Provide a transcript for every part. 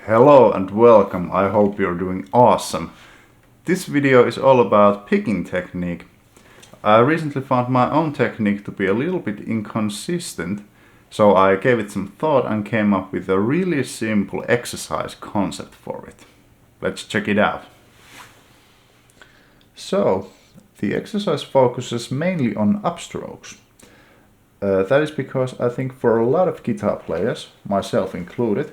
Hello and welcome, I hope you're doing awesome. This video is all about picking technique. I recently found my own technique to be a little bit inconsistent, so I gave it some thought and came up with a really simple exercise concept for it. Let's check it out. So, the exercise focuses mainly on upstrokes. That is because I think for a lot of guitar players, myself included,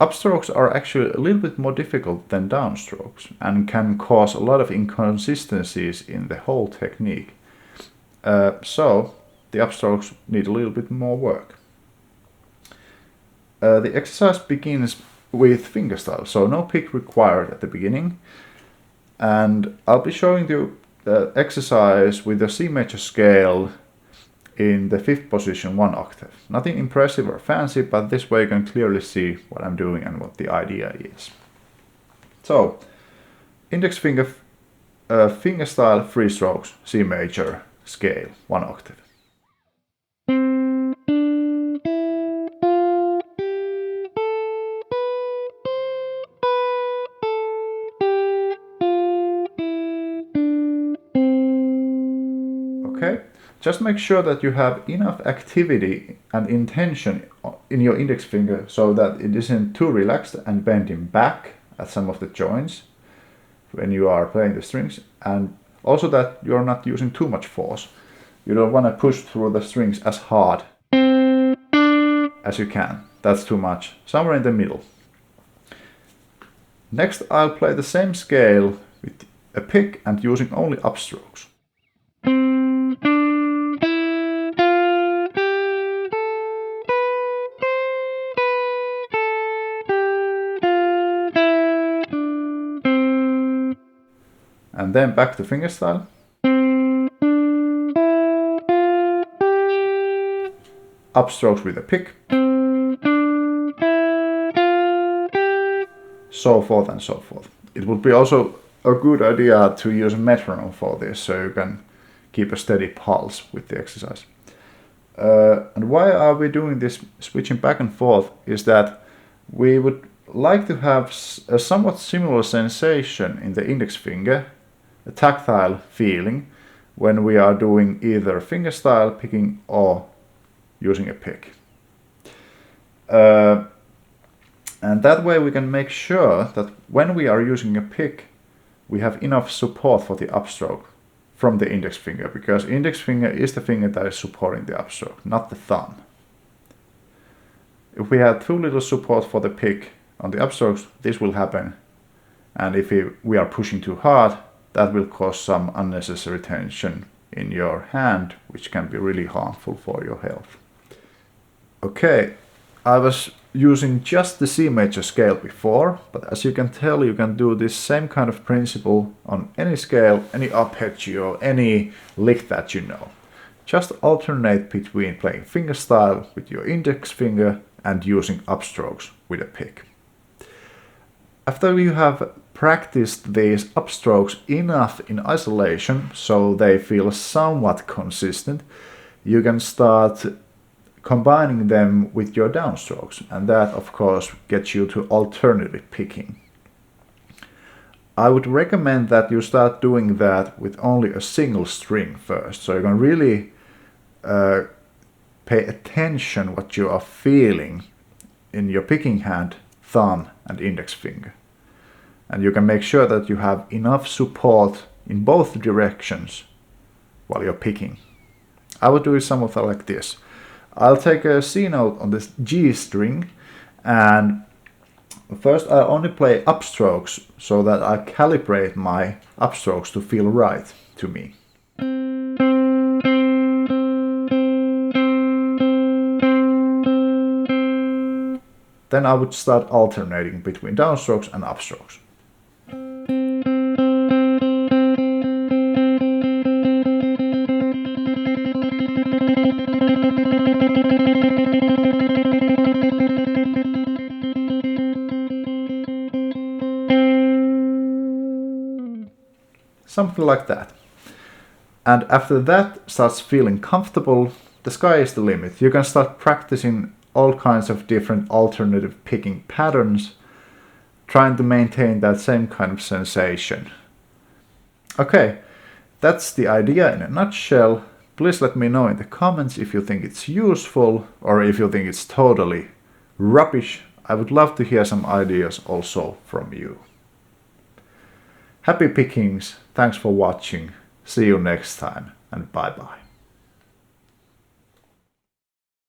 upstrokes are actually a little bit more difficult than downstrokes and can cause a lot of inconsistencies in the whole technique. So the upstrokes need a little bit more work. The exercise begins with fingerstyle, so no pick required at the beginning. And I'll be showing you the exercise with the C major scale in the 5th position 1 octave. Nothing impressive or fancy, but this way you can clearly see what I'm doing and what the idea is. So, index finger fingerstyle 3 strokes, C major scale 1 octave. Okay. Just make sure that you have enough activity and intention in your index finger so that it isn't too relaxed and bending back at some of the joints when you are playing the strings, and also that you're not using too much force. You don't want to push through the strings as hard as you can. That's too much. Somewhere in the middle. Next, I'll play the same scale with a pick and using only upstrokes. And then back to fingerstyle. Upstrokes with a pick. So forth and so forth. It would be also a good idea to use a metronome for this, so you can keep a steady pulse with the exercise. And why are we doing this switching back and forth is that we would like to have a somewhat similar sensation in the index finger, a tactile feeling, when we are doing either fingerstyle picking or using a pick. And that way we can make sure that when we are using a pick, we have enough support for the upstroke from the index finger, because index finger is the finger that is supporting the upstroke, not the thumb. If we have too little support for the pick on the upstrokes, this will happen. And if we are pushing too hard, that will cause some unnecessary tension in your hand, which can be really harmful for your health. Okay, I was using just the C major scale before, but as you can tell, you can do this same kind of principle on any scale, any arpeggio, any lick that you know. Just alternate between playing fingerstyle with your index finger and using upstrokes with a pick. After you have practiced these upstrokes enough in isolation so they feel somewhat consistent, you can start combining them with your downstrokes, and that of course gets you to alternative picking. I would recommend that you start doing that with only a single string first, so you can really pay attention what you are feeling in your picking hand, thumb and index finger. And you can make sure that you have enough support in both directions while you're picking. I would do it somewhat like this. I'll take a C note on this G string, and first I only play upstrokes so that I calibrate my upstrokes to feel right to me. Then I would start alternating between downstrokes and upstrokes. Something like that. And after that starts feeling comfortable, the sky is the limit. You can start practicing all kinds of different alternative picking patterns trying to maintain that same kind of sensation. Okay, that's the idea in a nutshell. Please let me know in the comments if you think it's useful or if you think it's totally rubbish. I would love to hear some ideas also from you. Happy pickings, thanks for watching, see you next time, and bye bye.